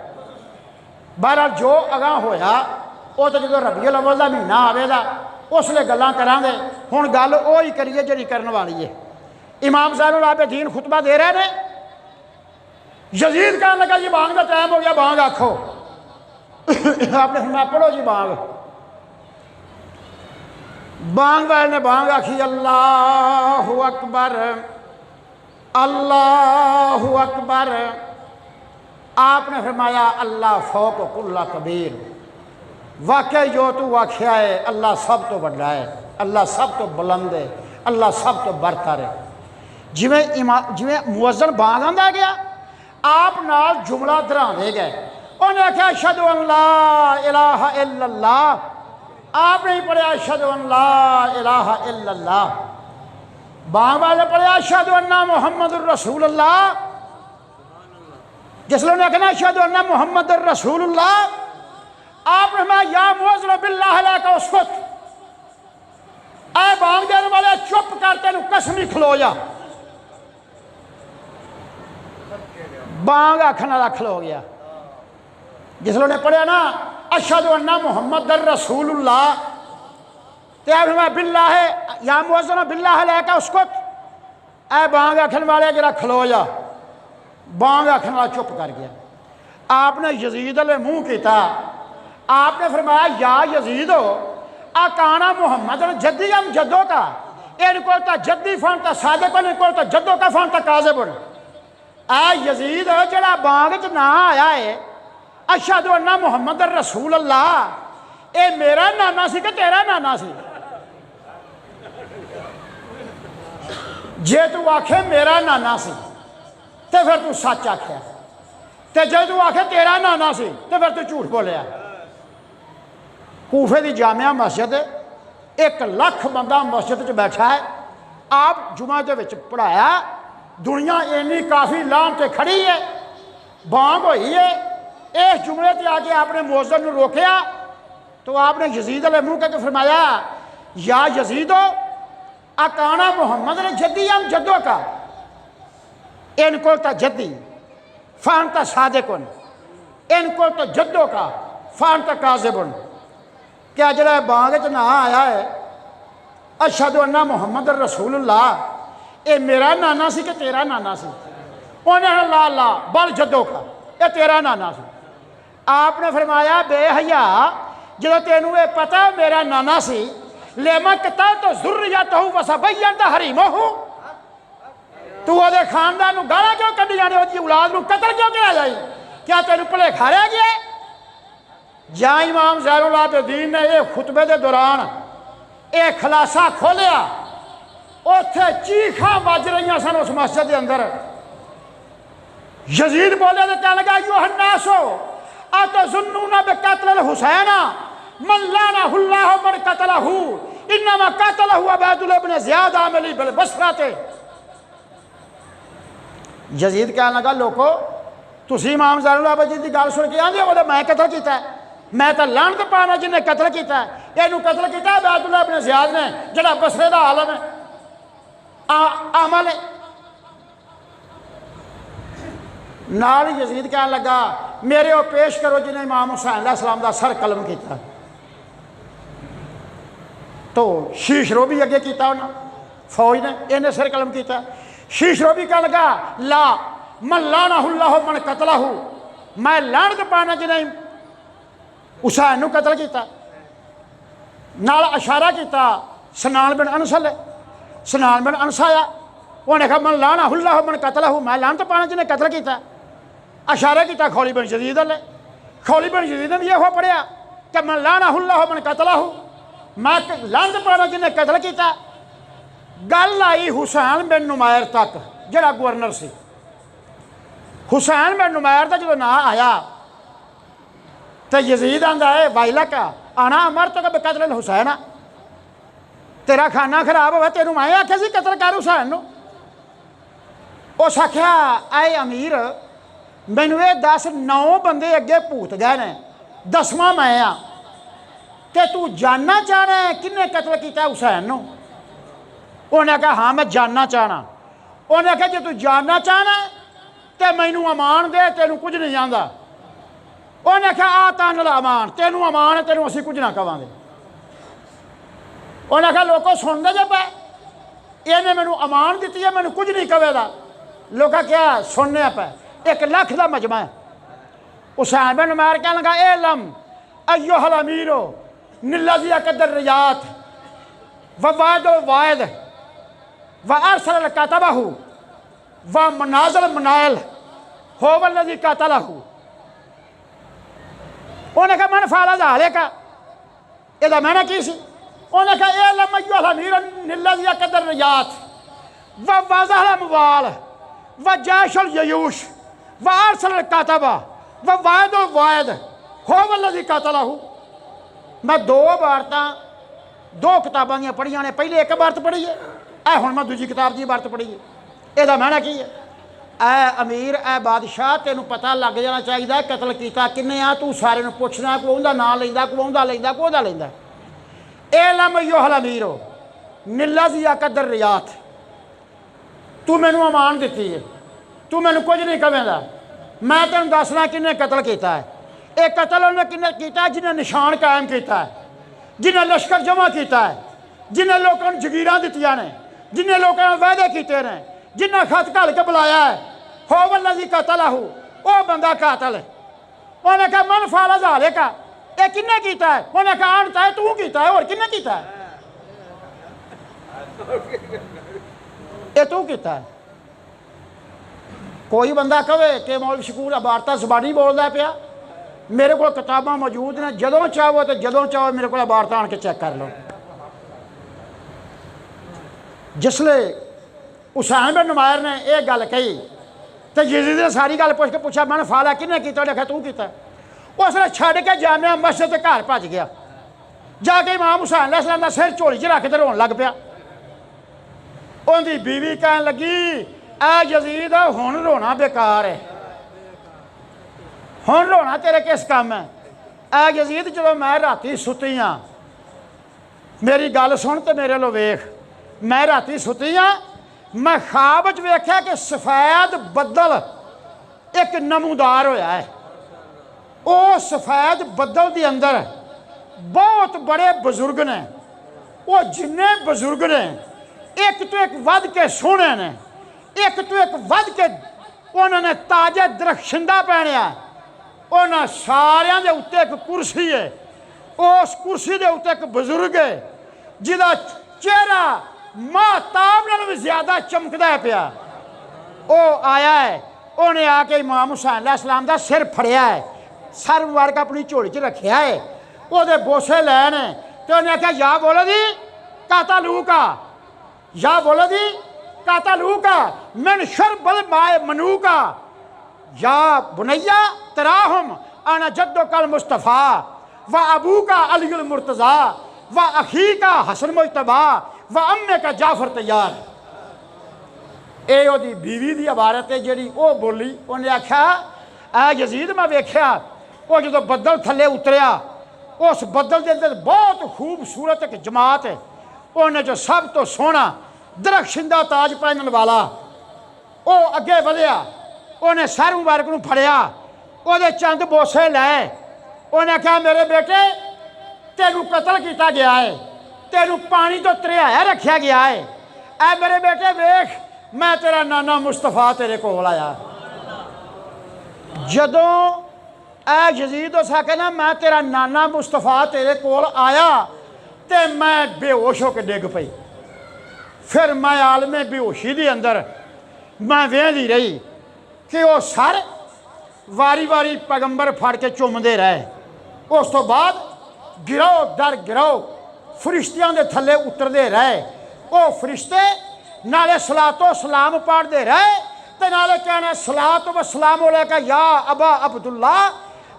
बहरहाल जो अगां होया वो तो जो रबीउल अव्वल का महीना आवेगा उसले गल्लां करांगे। हुण गल वो ही करिए जिहड़ी करन वाली है। इमाम ज़ैनुल आबिदीन खुतबा दे रहे ने, यजीद कहने लगा जी बांग का टाइम हो गया, बांग आखो। आपने सुना, पढ़ो जी बांग। बांग वाले ने बांग आखी, अल्लाहु अकबर अल्लाहु अकबर आपने फरमाया अल्लाह फौक कुल्ला कबीर, वाकई जो तू आख्या है अल्लाह सब तो बड़ा है, अल्लाह सब तो बुलंद है, अल्लाह सब तो बरतर है। जिमें मुअज्जन बांग आंदा गया आप नाल जुमला दोहराते गए। उन्हें आख्या अशहदु अन ला इलाहा इल्लल्लाह, आपने पढ़िया अशहदु अन ला इलाहा इल्लल्लाह। बांग वाले पढ़िया अशहदु अन्ना मुहम्मदुर रसूलुल्लाह। जिसने उन्हें कहना अशहदु अन्ना मुहम्मदुर रसूलुल्लाह, आपने मैं या मुअज्जिन बिल्लाह अलैका उसकुत, ऐ बांग देने वाले चुप कर, तेन कसमी खलो जा। बांग आखन वाला खलो गया। जिसने उन्हें पढ़िया ना अशहदु अन्ना मुहम्मदुर रसूलुल्लाह, ते मैं बिल्लाह या मुअज्जिन बिल्लाह अलैका उसकुत, ऐ बांग आखन वाले जरा खलो जा। बांग आखन वाला चुप कर गया। आपने यजीद अले मुँह किया, आपने फरमाया या यजीद हो आकाना मोहम्मद जद्दी हम जद्दों का, इनको तो जद्दी फन तो सादिक, इनको तो जद्दों का फन तो काज़िब। आ यजीद जड़ा बांग च ना आया है अशहदु अन्ना मुहम्मद रसूल अल्लाह, ये मेरा नाना सी कि तेरा नाना सी? जे तू आखे मेरा नाना सी तो फिर तू सच आख्या, तो जे तू आखे तेरा नाना सी तो फिर तू झूठ बोलिया। कूफे की जामिया मस्जिद 1 लाख बंदा मस्जिद च बैठा है, आप जुमा के विच पढ़ाया, दुनिया इन्नी काफ़ी लाम से खड़ी है, बांग हुई है। इस जुमले से आके आपने मुअज्जिन को रोकया तो आपने यजीद अले मुँह कहकर फरमाया या यजीदो अकाना मोहम्मद ने जद्दी हम जद्दों का, इनको तो जद्दी फ़ान तो सादिकुन, इनको तो जद्दों का फ़ान तो काज़िबुन। क्या जरा बांग च ना आया है अशहदु अन्ना मुहम्मद रसूलुल्लाह, ये मेरा नाना सी कि तेरा नाना सी? उन्हें ला ला बल जद्दों का, ये तेरा नाना सी। आपने फरमाया बेहया जो तेनू ये पता मेरा नाना सी, लेमा किता तो ज़ुर्रियतहु वसबय्यनत हरीमहु, तू वो खानदान को गाला क्यों कढ़ी जाने, उसकी औलाद को कतल क्यों किया जाए? क्या तेन भुलेखा रह गया? या इमाम ज़ैनुल आबिदीन ने यह खुतबे के दौरान यह खुलासा खोलिया, उत्थे चीखा बज रही सन उस मस्जिद के अंदर। यजीद बोले तो कह लगा अयुहन्नासो अतज़ुन्नूना बिक़त्लिल हुसैन मन लानहुल्लाहु मन क़तलहु इन्नमा क़तलहु उबैदुल्लाह इब्न ज़ियाद आमिली बिल बसराते। यजीद कह लगा लोगो तुसी इमाम ज़ैनुल आबिदीन की गल सुन के आंदे हो मैं कतल किया, मैं तो लानत पाना जिन्हें कतल किया, इनू कतल किया उबैदुल्लाह इब्न ज़ियाद ने जड़ा बसरे का आलम है अमल है। नाल यजीद कह लगा मेरे वो पेश करो जिन्हें इमाम हुसैन अलैहिस्सलाम का सर कलम किया। तो शीशरो भी अगे किया उन्हें, फौज ने इन्हें सिर कलम किया। शीशरो भी कह लगा ला मन लानहुल्लाहु मन क़तलहु, मैं लानत पाना जिन्हें हुसैन नू कतल किया। नाल इशारा किया सनान बिन अनस अल्ले, सनान बिन अनस आया, उन्हें कहा मन लानहुल्लाहु मन क़तलहु, मैं लानत पाना जिन्हें कतल किया। इशारा किया खौली बिन यजीद अल्ले, खौली बिन यजीद ने भी यह पढ़िया कि मन लानहुल्लाहु मन क़तलहु, मैं लानत पाना जिन्हें कतल किया। गल आई हुसैन बिन नुमैर तक जरा गवर्नर से। हुसैन बिन नुमैर का जो ना आया तो यजीद आंदा है वाइला का आना अमर तो कतल हुसैन, तेरा खाना खराब हो तेन मैं आख्या सी कतल कर हुसैन नू। उस आख्या ऐ अमीर मैनू ये दस 9 बंदे अगे भूत गए ने, 10वां मैं हाँ, कि तू जानना चाहना है किन्ने कतल किया हुसैन नू? उन्हें कहा हाँ मैं जानना चाहना। उन्हें कहा जो तू जानना चाहना तो मैनू अमान दे, तेनू कुछ नहीं आता। उन्हें कहा आ तन अमान, तेनू अमान है, तेनू असीं कुछ ना कहांगे। उन्हें कहा लोगों सुनते जे पे, इन्हें मैनू अमान दी है, मैनू कुछ नहीं कहेगा। लोग क्या सुनने पे 1 लाख का मजमा है। हुसैन बिन नुमैर कह लगा ए लम अय्युहल अमीरो निल्लज़ी अक़द्दर रियात व वायदो वायद व अरसल कतबहु व मनाज़िल मनाइल हो वल्लज़ी क़तलहू। उन्हें कहा मन फ़अल ज़ालिका, ਇਹਦਾ मैंने की सी? उन्हें कहा ए लम अय्युहल अमीर निल्लज़ी क़दर रियात व वज़हल अमवाल व जैशुल ययूश व अरसल कातबा व वायदुल वायद हो वल्लज़ी क़तलहू। मैं दो इबारतां दो किताबां दी पढ़ियां ने, पहले एक इबारत पढ़ी है, ऐ हुण मैं दूजी किताब की इबारत पढ़ी है। ਇਹਦਾ मैंने की है? ऐ अमीर ऐ बादशाह तेनों पता लग जाना चाहिए कतल किया किन्ने आ। तू सारे पुछना, कोई उनका नाम लेंदा, कोई उनका लेंदा, कोई उहदा लेंदा। ए लम अय्युहल अमीर निल्लज़ी क़दर रियात, तू मैनू अमान दिती है, तू मैनू कुछ नहीं कवेंदा। मैं तेन दसना किन्ने कतल किया है। ये कतल उन्हें किन्ने किया जिन्हें निशान कायम किया है, जिन्हें लश्कर जमा किया है, जिन्हें लोगों को जगीरां दित्तियां ने, जिन्हें लोगों ने वायदे किए हैं, जिन्हें खत घल के बुलाया है। हो वल्लज़ी क़तलहू, वह बंदा कातल है। उन्हें कहा मन फ़अल ज़ालिका, ये किन्ने किया है? उन्हें कहा आनता है तू किया है, और किन्ने किया है? ये तू किया है। कोई बंदा कहे कि मौलवी शकूर इबारतां ज़बानी बोलता पिया, मेरे को किताबां मौजूद ने, जदों चाहो तो जदों चाहो मेरे को इबारतां आन के चेक कर लो। जिसले हुसैन बिन नुमैर ने यह गल कही तो यजीद ने सारी गल पुछ के पूछा मन फ़अल किन्ने किया? उन्हें तू किया। उसने छड़ के जामिया मस्जिद के घर भज गया, जाके इमाम हुसैन अलैहिस्सलाम का सिर झोली च रख के रोन लग पिया। उनकी बीवी कह लगी ऐ यजीद हुण रोना बेकार है, हुण रोना तेरे किस काम है? ऐ यजीद जो मैं राती सुती हाँ, मेरी गल सुन तो मेरे लो वेख, मैं राती सुती हाँ, मैं ख्वाब च वेख्या कि सफेद बदल एक नमूदार होया है। वो सफेद बदल के अंदर बहुत बड़े बजुर्ग ने, वो जिन्ने बजुर्ग ने एक तो एक वध के सोहने ने, एक तो एक वध के उन्होंने ताजे दरखशिंदा पहनिया। उन्होंने सारिया के उत्ते एक कुर्सी है, उस कुर्सी के उत्ते एक बजुर्ग है जिदा चेहरा महताब नालों भी ज्यादा चमकदा पिया। वो आया है, उन्हें आके इमाम हुसैन अलैहिस्सलाम का सिर फड़िया है, सर मुबारक अपनी झोली च रखिया है, वो बोसे लैने तो उन्हें आख्या या वलदी क़तलूका, या वलदी क़तलूका मिन शरबिल माए मनूका, या बुनैया तराहुम अना जद्दुकल मुस्तफ़ा व अबूका अलीउल मुर्तज़ा व अखीका हसन मुज्तबा व अम्मे का जाफर तैयार। ये ओदी बीवी की इबारत है जी, वो बोली। उन्हें आख्या ऐ यजीद मैं वेख्या वो जो बदल थले उतरिया, उस बदल के अंदर बहुत खूबसूरत एक जमात है, उन्हें जो सब तो सोहना दरखशिंदा ताज पहनने वाला वो अगे वधिया, उन्हें सर मुबारक नूं फड़िया, वो चंद बोसे लै, उन्हें आख्या मेरे बेटे तेनू कतल किया गया है, तेनू पानी तो तरियाया रखा गया है, ऐ मेरे बेटे वेख मैं तेरा नाना मुस्तफा तेरे कोल आया। जदों ऐ यजीद उस आखे ना मैं तेरा नाना मुस्तफा तेरे कोल आया तो मैं बेहोश होकर डिग पई। फिर मैं आलमे बेहोशी के अंदर मैं वेहदी रही कि वो सर वारी वारी पैगंबर फड़ के चुमते रहे। उस तो बाद गिरोह दर गिरोह फरिश्तियां दे थले उतरते रहे। वो फरिश्ते नाले सलातो सलाम पढ़ते रहे तो नाले कहना सलात व सलाम अलैका या अबा अब्दुल्ला,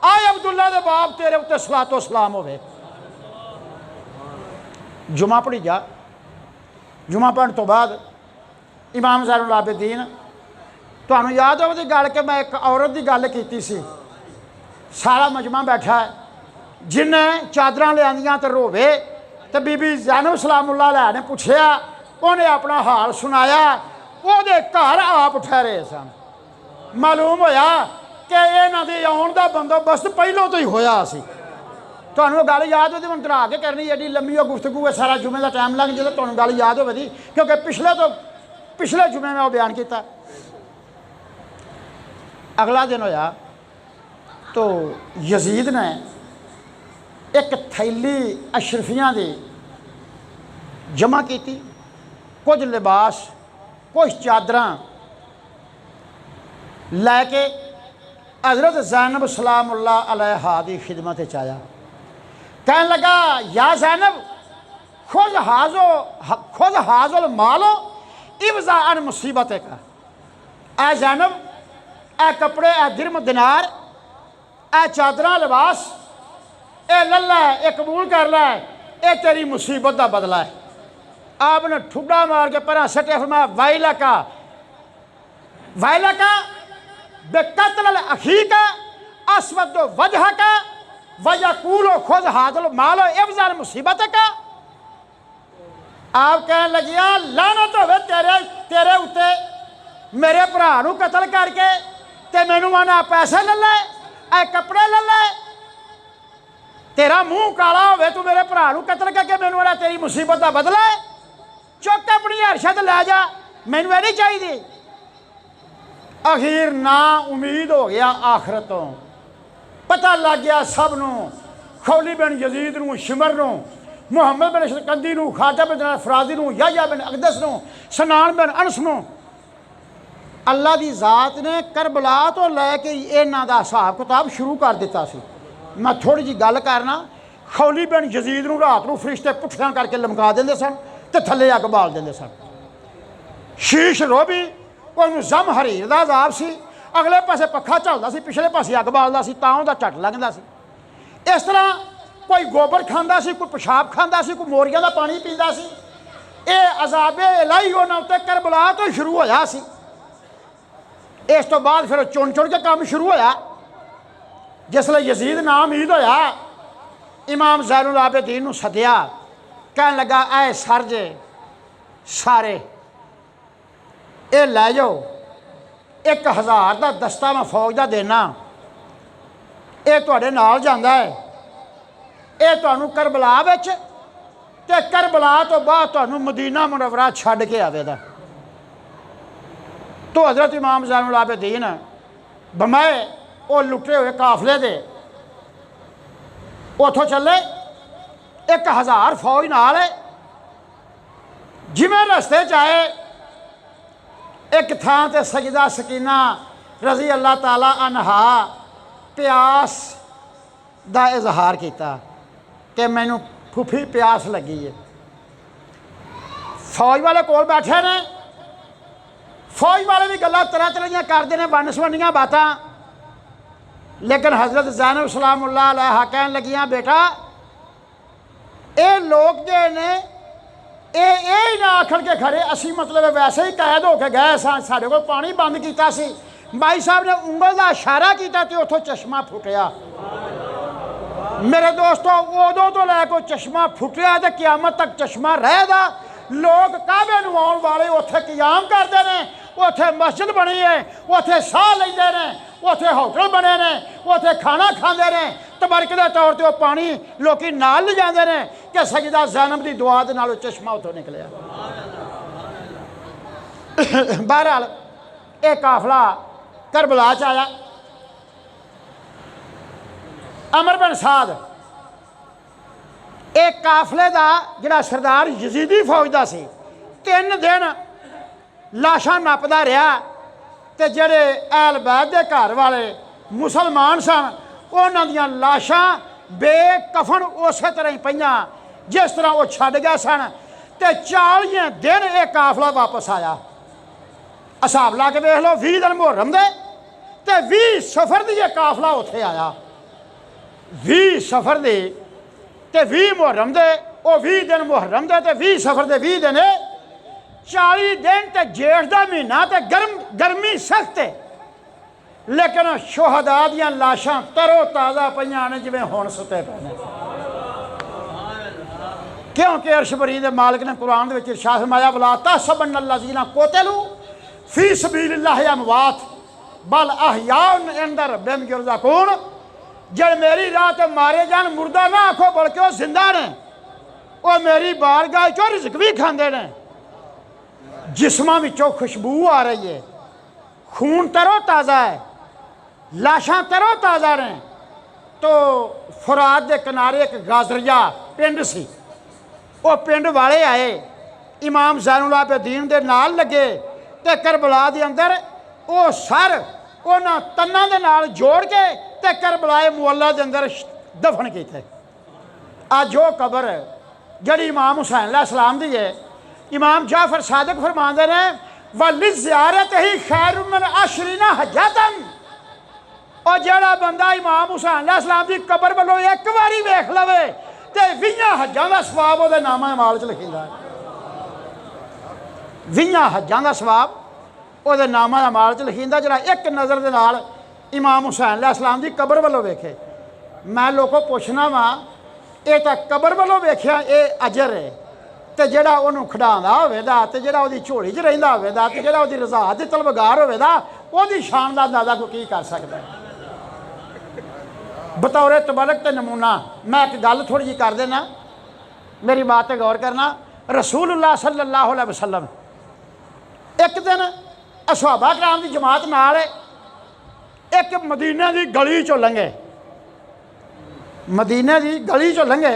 आए अब्दुल्ला दे बाप तेरे उत्ते सलातो सलाम होवे। जुमा पढ़ी जा, जुमा पढ़ने तो बाद इमाम ज़ैनुल आबिदीन, तुहानू याद हो दी गल कि मैं एक औरत की गल की सी, सारा मजमा बैठा है, जिन्हें चादरां लियांदियां तो रोवे तो बीबी ज़ैनब सलामुल्लाह अलैहा ने पुछया, उन्हें अपना हाल सुनाया, वो घर आप ठहरे सन। मालूम होया कि इन्हां दे आउण दा बंदोबस्त पहलों तो ही होया सी। तुहानू गल याद होती, मैं डरा के करनी एडी लंबी गुफ्तगू है, सारा जुमे का टाइम लग जाए, तुहानू गल याद होगी क्योंकि पिछले जुमे में वो बयान किया। अगला दिन होया तो यजीद ने एक थैली अशरफियां दी जमा की, कुछ लिबास कुछ चादरां लैके हज़रत ज़ैनब सलामुल्लाह अलैहा दी खिदमत च आया। कहने लगा या ज़ैनब खुद हाज़ुल मालो इवज़ा अन मुसीबत का। ए ज़ैनब ए कपड़े ए दिरम दिनार ए चादरा लिबास ए लल्ला ए कबूल कर लै, ये तेरी मुसीबत का बदला है। आपने ठुड्डा मार के पर सटे फरमाया वायला का बेकतल अखी का असवद वजह का वयकूलो खुद हादल मालो इवज़ान मुसीबत का। आप कहने लगिया लानत होवे तेरे उत्ते, मेरे भरा नूं कतल करके ते मैनू आना पैसे ले लै, ए कपड़े ले लै, तेरा मुंह काला होवे, तू मेरे भरा नूं कतल करके मैनू आना तेरी मुसीबत का बदला है। चुक अपनी हर्षद लै जा, मैनू ये नहीं चाहिए। अखीर ना उम्मीद हो गया आखरत तो, पता लग गया सब नूं, खौली बिन यजीद नूं, शिमर नूं, मुहम्मद बिन शकंदी नूं, खाजा बिन फराजी नूं, याह्या बिन अकदस नूं, सनान बिन अनस नूं। अल्लाह की ज़ात ने करबला तो लैके इन्हां दा हिसाब किताब शुरू कर दिता सी। मैं थोड़ी जी गल करना, खौली बिन यजीद नूं रात नूं फरिश्ते पुट्ठियां करके लमका देंदे सन ते थल्ले अग बाल देंदे सन। शीश रोबी उन्होंने जम हरीर का अजाब सी, अगले पासे पखा चलता सी, पिछले पासे अग बालदा सी, तां उहदा झट लंघदा सी। इस तरह कोई गोबर खांदा सी, कोई पेशाब खांदा सी, कोई मोरियां का पानी पींदा सी। ये अजाबे इलाही उन्हां उत्ते करबला तो शुरू होया सी। इस तो बाद फिर चुन चुन के काम शुरू होया। जिसले यजीद नाउमीद होया, इमाम ज़ैनुल आबिदीन नूं सद्दिया, कहन लगा ऐ सर जे सारे ये लै जाओ, 1000 का दस्ता मैं फौज का देना, ये तुहाडे नाल जांदा है, ये तुहानूं करबला विच ते करबला तो बाद तुहानूं मदीना मुनव्वरा छड्ड के आवेगा। तो हज़रत इमाम ज़ैनुल आबिदीन बमाए वो लुटे हुए काफले दे उथों चले, 1000 फौज नाल है। जिवें रस्ते च आए, एक थां ते सजदा सकीना रज़ी अल्लाह ताला अनहा प्यास का इजहार किया कि मैनू फुफी प्यास लगी है। फौज वाले कोल बैठे ने, फौज वाले भी गल्लां तरह तरह दियां करदे ने, बन सवनियां बातां। लेकिन हज़रत ज़ैनब सलामुल्लाह अलैहा कहन लगियां बेटा ये लोग जे ने ये ना आखन के खड़े असी मतलब वैसे ही कैद होके गए साढ़े को पानी बंद किया सी, भाई साहब ने उंगल का इशारा किया तो उतों चश्मा फुटिया। मेरे दोस्तों उदों तो लैके चश्मा फुटिया तो क्यामत तक चश्मा रहेगा। लोग काबे नूं आउण वाले उत्थे क़याम करते हैं, उत्थे मस्जिद बनी है, उत्थे साह लेंदे ने, उत्थे होटल बने ने, उत्थे खाना खांदे ने, तबरक के तौर पर पानी लोग नाल ले जाते हैं कि सजदा ज़ैनब की दुआ दे नालों चश्मा उतों निकलिया। बहरहाल एक काफला करबला च आया। अमर बिन साद एक काफले का जिहड़ा सरदार यजीदी फौज का सी, 3 दिन लाशां नपदा रहा ते जेड़े अहल बैत दे घर वाले मुसलमान सन उन्हां दियां लाशां बेकफन उस तरह ही पईयां जिस तरह वो छड्ड गए सन। ते 40 दिन एक काफला वापस आया। हिसाब ला के वेख लो, 20 दिन मुहर्रम दे ते 20 सफर दी काफला उत्थे आया। 20 सफर दे ते 20 मुहर्रम दे, वो 20 दिन मुहर्रम दे ते 20 सफर दे 20 दिन, 40 दिन ते जेठ का महीना ते गर्मी सख्त है। लेकिन शुहदा दियां लाशां तरो ताज़ा पईयां ने जिवें हुण सुते पे ने। क्योंकि अर्श बरी दे मालिक ने कुरान दे विच इरशाद फरमाया वला तहसबन्नल्लज़ीना कुतिलू फी सबीलिल्लाहि अमवात बल अहयाउन इंदा रब्बिहिम युरज़क़ून। जब मेरी राह ते मारे जान मुर्दा ना आखो बल्कि वो जिंदा ने, वो मेरी बारगाह चो रिज़्क भी खांदे ने। जिस्मां विचों खुशबू आ रही है, खून तरो ताज़ा है, लाशां तरो ताज़ा ने। तो फुरात के किनारे एक गाजरिया पिंड सी, वो पिंड वाले आए, इमाम ज़ैनुल आबिदीन दे नाल लगे ते करबला दे अंदर वो सर उन्होंने तन्ना दे नाल जोड़ के ते करबलाए मुअल्ला दे अंदर दफन किए। आज जो कबर जड़ी इमाम हुसैन अलैहिस्सलाम दी है, इमाम जाफर सादिक फरमाते हैं वली ज़ियारत ही खैर मिन अशरीना हज्जतन। और जड़ा बंदा इमाम हुसैन अलैहिस्सलाम की कबर वालों एक बारी वेख लवे तो 20 हज्जां का सवाब वो नामा माल च लिखिंदा है। 20 हज्जां का सवाब वो नामा का माल च लिखिंदा जरा एक नज़र दे नाल इमाम हुसैन अलैहिस्सलाम की कबर वालों वेखे। मैं लोगों पुछना वा ये तो कबर वालों वेख्या ये अजर है, तो जोड़ा उन्होंने खिडांदा होवेगा तो जोड़ा वो झोली च रहिंदा होवेगा तो जोड़ा वो रज़ा दी तलबगार होवेगा वो शान का अंदाज़ा कोई की कर सकता है। बतौर तबरक ते नमूना मैं एक गल थोड़ी जी कर देना, मेरी बात पर गौर करना। रसूलुल्लाह सल्लल्लाहु अलैहि वसल्लम एक दिन असहाबा कराम की जमात नाल एक मदीने की गली चो लंघे, मदीने की गली चो लंघे।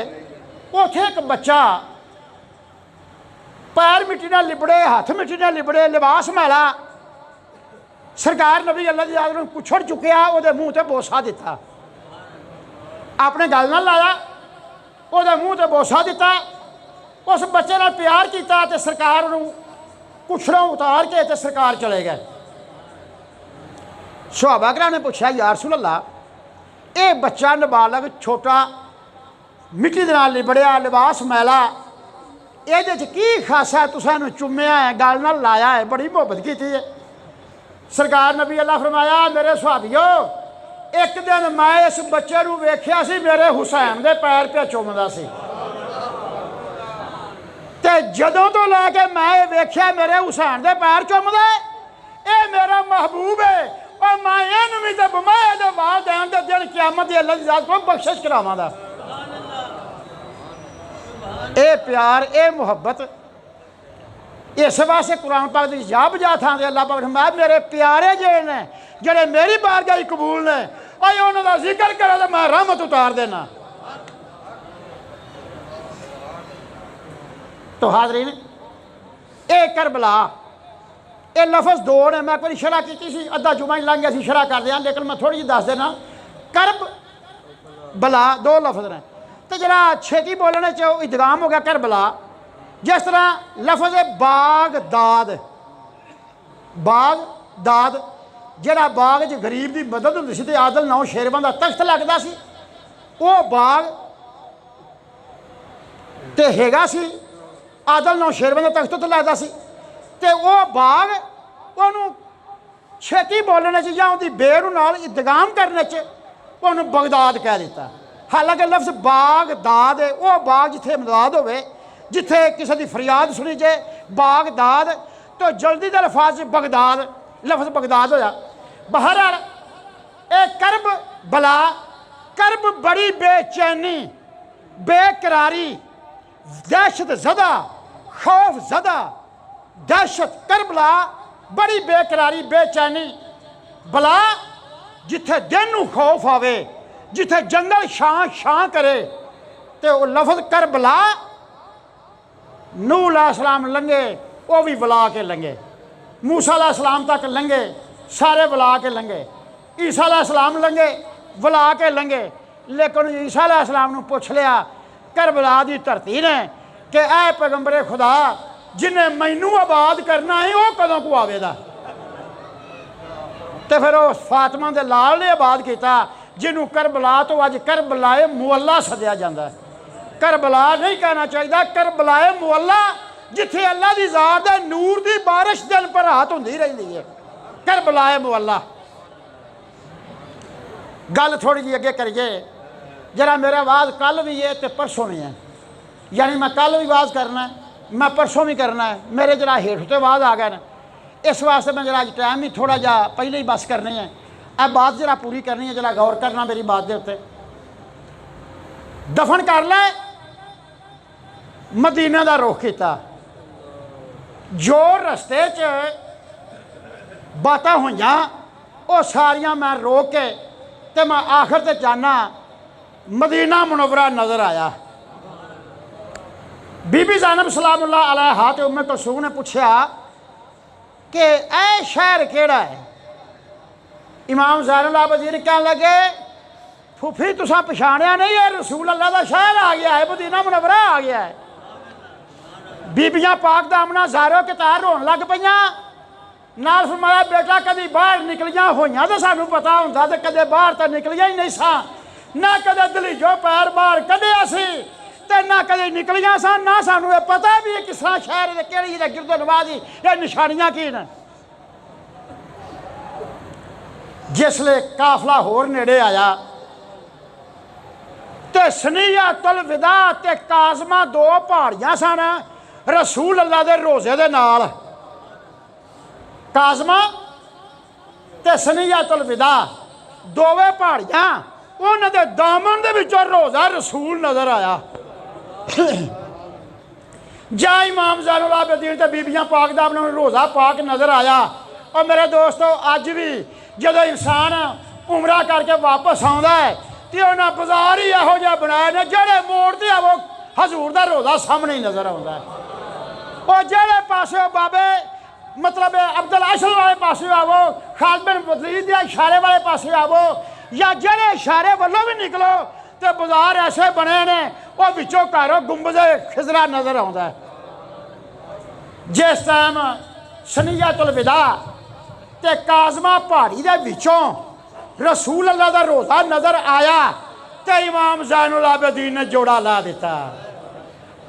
उत्थे एक बच्चा पैर मिट्टी नाल लिबड़े, हथ मिट्टी नाल लिबड़े, लिबास मैला, सरकार नबी अल्लाह दी याद नूं कुछड़ चुकिया, वो मूँह ते बोसा दिता, अपने गल नाल लाया, वो मूँह ते बोसा दिता, उस बच्चे नाल प्यार किया तो सरकार उन्होंने कुछड़ों उतार के तो सरकार चले गए। सहाबा कराम ने पूछा या रसूल अल्लाह ये बच्चा नाबालग छोटा मिट्टी दे नाल लिबड़िया, लिबास मैला, ये की खासा है, तुसां नूं चुम्मिया है, गल नाल लाया है, बड़ी मुहब्बत की है। सरकार नबी अल्लाह फरमाया मेरे सहाबियो एक दिन मैं इस बच्चे नूं वेख्या सी मेरे हुसैन दे पैर पे चुमदा सी, ते जदों तो लैके मैं वेख्या मेरे हुसैन दे पैर चुमदा ये मेरा महबूब है और मैं इहनूं भी ते बमाए दे वाल दैन दे दिन क़यामत दी अल्लाह दी ज़ात कोल बख्शिश करावांगा। ये प्यार ये मुहब्बत इस वास्ते कुरान पाक की जा बजा थां ते अल्लाह पाक फरमाया मेरे प्यारे जेड़े ने जेड़े मेरी बारगाह कबूल ने और उन्होंने जिक्र करा तो मैं रहमत उतार देना। तो हाज़रीन ये करबला ये लफज दो ने, मैं कोई शरह की सी, अद्धा जुमा ही लंघ गया सी शरह कर दिया, लेकिन मैं थोड़ी जी दस देना। करब बला दो लफज ने, तो जरा छेती बोलने च इदगाम हो गया करबला। जिस तरह लफज है बागदाद, बागदाद जरा बाग च गरीब की मदद होंदी सी ते आदल 9 शेरवां दा तख्त लगदा सी, वो बाग ते हैगा सी, आदल 9 शेरवां दा तख्त उत्ते लगदा सी, ते वो बाग उन्होंने छेती बोलने च जां उहदी बेरू नाल इदगाम करने च उन्होंने बगदाद कह दिता। हालांकि लफ्ज़ बागदाद है वो बाग जिथे इमदाद होवे, जिथे किसी की फरियाद सुनी जाए बागदाद, तो जल्दी के अल्फाज बगदाद लफ्ज़ बगदाद होया। बहरहाल ए करब बला, करब बड़ी बेचैनी, बेकरारी, दहशत ज़दा, खौफ ज़दा, दहशत, करबला बड़ी बेकरारी बेचैनी बला जिथे दिन नूं खौफ आवे, जिथे जंगल शां शां करे, तो वह लफज करबला नूह अलैहिस्सलाम लंघे वो भी बुला के लंघे, मूसा अलैहिस्सलाम तक लंघे सारे बुला के लंघे, ईसा अलैहिस्सलाम लंघे बुला के लंघे, लेकिन ईसा अलैहिस्सलाम नूं पुछ लिया करबला दी धरती ने कि ऐ पैगंबरे खुदा जिन्हें मैनू आबाद करना है वो कदों को आवेगा। तो फिर उस फातिमा दे लाल ने आबाद किया जिन्हों करबला तो अज करबलाए मुअल्ला सद्या जाता है। करबला नहीं कहना चाहिए, करबलाए मुअल्ला जिथे अल्लाह की ज़ात है नूर की बारिश दिन पर रात होंदी रही है, करबलाए मुअल्ला। गल थोड़ी जी अगे करिए जरा, मेरा आवाज़ कल भी है तो परसों भी है, यानी मैं कल भी आवाज़ करना है, मैं परसों भी करना है, मेरे जरा हेठ उत्ते आवाज़ आ गए ना, इस वास्ते मैं जरा अज टाइम भी थोड़ा जा पहले ही बस करनी है, अब बात जरा पूरी करनी है, जरा गौर करना मेरी बात के उत्ते। दफन कर लै मदीना का रुख किया, जो रस्ते च बातां होइयां वो सारियां मैं रोक के ते मैं आखिर ते जाना मदीना मुनव्वरा नज़र आया। बीबी ज़ैनब सलामुल्लाह अलैहा ते उम्मे कुलसूम ने पूछा कि ऐ शहर केड़ा है, इमाम ज़ैनुल आबिदीन कह लगे फूफी तुसा पछाणिया नहीं है रसूल अल्लाह का शहर आ गया है, मदीना मुनव्वरा आ गया है। बीबियां पाक दामना ज़ारो के तार रोन लग पईयां। नाल फरमाया बेटा कभी बाहर निकलियां होइयां तो सानू पता हुंदा ते कदे बाहर तो निकलियां ही नहीं सा, ना कदे दलीजो पैर बाहर कढिया सी ते ना कदे निकलियां सा, ना सानू ये पता भी है किस तरह शहर दे केड़ी दे गिरदो नवाज ये निशानियां की न। जिसले काफला होर नेड़े आया ते सनीयतुल विदा ते काज़मा दो पहाड़ियां सन रसूल अल्लाह दे रोज़े दे नाल। काज़मा ते सनीयतुल विदा दोवें पहाड़ियां उन्हां दे दामन दे विचों रोज़ा रसूल नज़र आया। जा इमाम ज़ैनुल आबिदीन ते बीबियां पाक दा अपना रोज़ा पाक नज़र आया। और मेरे दोस्तों अज भी जदों इंसान उमरा करके वापस आउंदा है तो उन्हें बाजार ही यहो जिहा बनाए ने जेड़े मोड़ ते आवो हजूर दा रोज़ा सामने ही नज़र आउंदा है। और जेड़े पासे बाबे मतलब अब्दुल अशल वाले पासे आवो, खालिद बिन वलीद दे इशारे वाले पासे आवो या जेड़े इशारे वालों भी निकलो तो बाजार ऐसे बने ने और विचों घरों गुंबद खिजरा नज़र आउंदा है। जिस टाइम सनीयतुल विदा ते काज़मा पहाड़ी दे विचों रसूल अल्लाह दा रोज़ा नज़र आया तो इमाम ज़ैनुल आबिदीन ने जोड़ा ला दिता,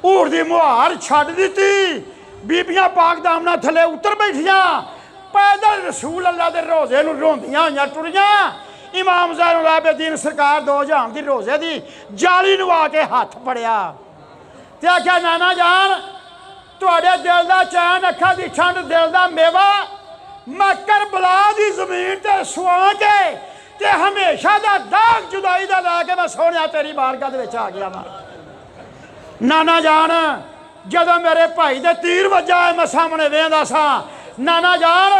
ऊर दी मुहार छड्ड दिती, बीबियां पाक दामना थले उतर बैठियां, पैदल रसूल अल्लाह दे रोज़े नूं रोंदियां होइयां टुरियां। इमाम ज़ैनुल आबिदीन सरकार दो जहान दी रोज़े दी जाली नूं आके हत्थ फड़िया ते आख्या नाना जान तुहाडे दिल दा चैन अखां दी ठंड दिल दा मेवा मैं करबला दी ज़मीन ते सुआ के ते हमेशा दा दाग जुदाई दा ला के मैं सोहणिया तेरी बारगाह दे विच आ गया वां। नाना जान जदों मेरे भाई दे तीर वज्जा है मैं सामने वेंदा सा, नाना जान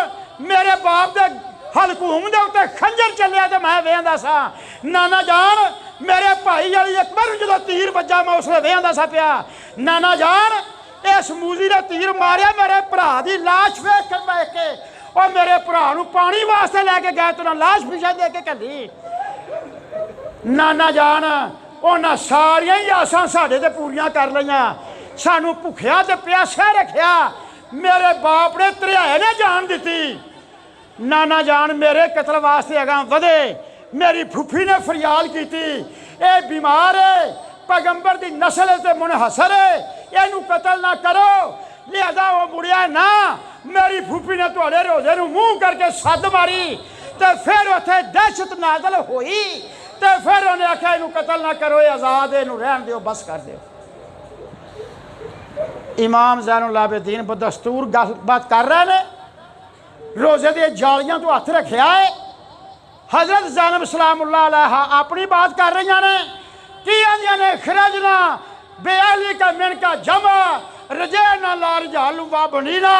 मेरे बाप दे हलकूम दे उत्ते खंजर चलिया तो मैं वेंदा सा, नाना जान मेरे भाई अली अकबर जदों तीर वज्जा मैं उसले वेंदा सा पिया, नाना जान इस मूजी ने तीर मारिया मेरे भरा दी लाश वेख के और मेरे भरा नूं पानी वास्ते लैके गए तो लाश पिछा दे के घल्ली। नाना जान उन्हां सारियां ही आसां साडे ते पूरियां कर लईआं, सानू भुखिया ते प्यासा रखिया, मेरे बाप ने धरियाए ने जान दिती। नाना जान मेरे कतल वास्ते अगां वधे, मेरी फुफी ने फरियाद की ए बीमार है पैगंबर की नस्ल से मुनहसर है इनू कतल ना करो, लिहाजा वो मुड़िया ना। मेरी फूफी ने तुहाडे रोज़े नूं मूँह करके सद मारी तो फिर उत्थे दहशत नाजल होई तो फिर उन्हें आख्या इनू कतल ना करो, आज़ाद इनू रहन दिओ, बस कर दिओ। इमाम ज़ैनुल आबिदीन बदस्तूर गलबात कर रहे हैं, रोज़े दी जालियां तो हथ रखिया है। हज़रत ज़ैनब सलामुल्लाह अलैहा अपनी बात कर रही ने कि आंदियां ने खरजना बेअली का मिन का जमा रजैना ला रिजालु व बनीना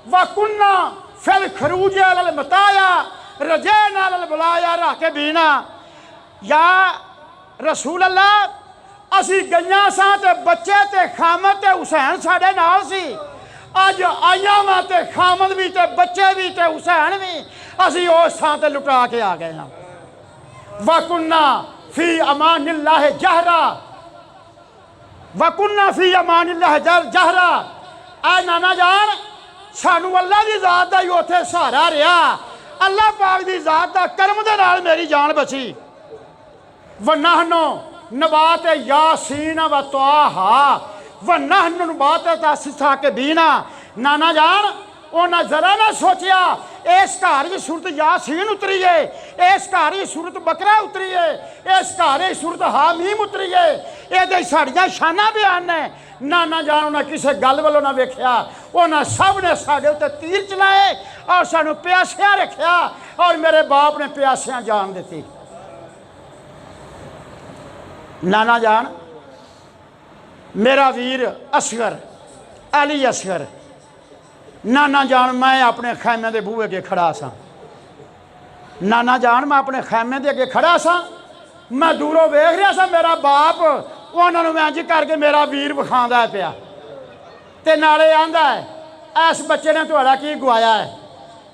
व कुन्ना फिल खरूज अल मताया रजैना अल बलाया राके बीना। या रसूल अल्लाह असी गईयां सां ते बच्चे ते खामद ते हुसैन साडे नाल सी, अज आईयां वां ते खामद भी ते बच्चे भी ते हुसैन भी असी उस थां ते लुटा के आ गए हां। वकुन्ना फी अमानिल्लाह जहरा वकुन्ना फी अमानिल्लाह जहरा। आ नाना जान सानू अल्लाह की जात का ही उत्थे सहारा रहा, अल्लाह पाक की जात का करम दे नाल मेरी जान बची। वन्नहनो नबात यासीन व तोहा वन्नहनु नबात तासिसा के बीना। नाना जान उन्हें जरा ना सोचिया इस घर की सूरत यासीन उतरी है, इस घर की सूरत बकरा उतरी है, इस घर की सूरत हामीम उतरी है, ये साड़ियाँ शाना बयान ने। नाना जान उन्हें किसी गल वालों ना वेख्या, उन्हें सब ने साढ़े उत्ते तीर चलाए और सानू प्यासिया रखा और मेरे बाप ने प्यासिया जान दी। नाना जान मेरा वीर असगर अली असगर, नाना जान मैं अपने खैमे के बूहे अगे खड़ा सा, नाना जान मैं अपने खैमे के अगे खड़ा सा, मैं दूरों वेख रहा सा मेरा बाप उन्होंने मैं इंज करके मेरा वीर विखांदा पिया ते नाले आंदा है इस बच्चे ने तुहाड़ा की गवाया है।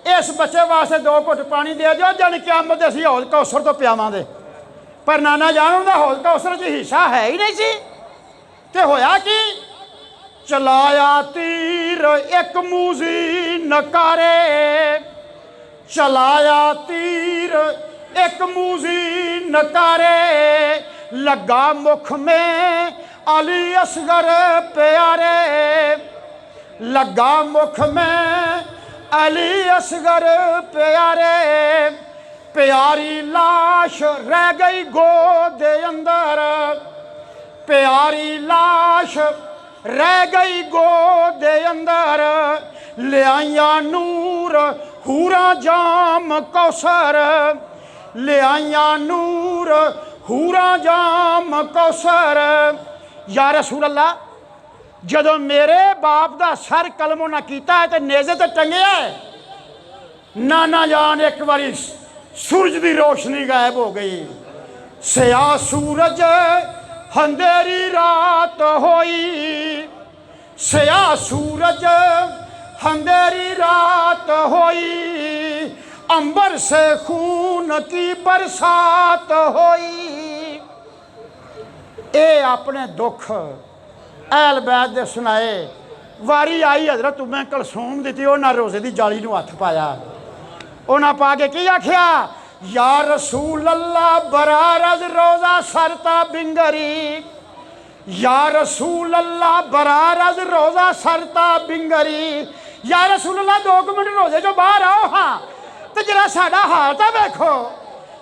इस बच्चे वास्ते 2 घुट पानी दे दो, जन क़यामत असीं हौज कौसर तो पियावांगे। पर नाना जान उन्दा हौज कौसर च हिस्सा है ही नहीं सी। ते होया कि चलाया तीर एक मूजी नकारे, चलाया तीर एक मूजी नकारे, लगा मुख में अली असगर प्यारे, लगा मुख में अली असगर प्यारे, प्यारी लाश रह गई गोद अंदर, प्यारी लाश रह गई गोद अंदर, ले आइया नूर हूरा जाम कौसर, ले आइया नूर हूरा जाम कौसर। या रसूल अल्लाह, जदों मेरे बाप का सर कलम उन्हें किया है तो नेज़े ते टंगिया है, नाना जान एक बारी सूरज की रोशनी गायब हो गई। सया सूरज अंधेरी रात होई, सया सूरज अंधेरी रात होई, अंबर से खून की बरसात होई। ए अपने दुख अहल बैत दे सुनाए। वारी आई हजरत उम्मे कलसूम दी, उन्हें रोजे की जाली नूं हथ पाया। उन्हें पा के की आख्या, या रसूल अल्लाह बरारज रोजा सरता बिंगरी, या रसूल अल्लाह बरारज रोजा सरता बिंगरी। या रसूल अल्लाह 2 मिनट रोजे चो बाहर आओ, हाँ तो जरा साडा हाल तो वेखो।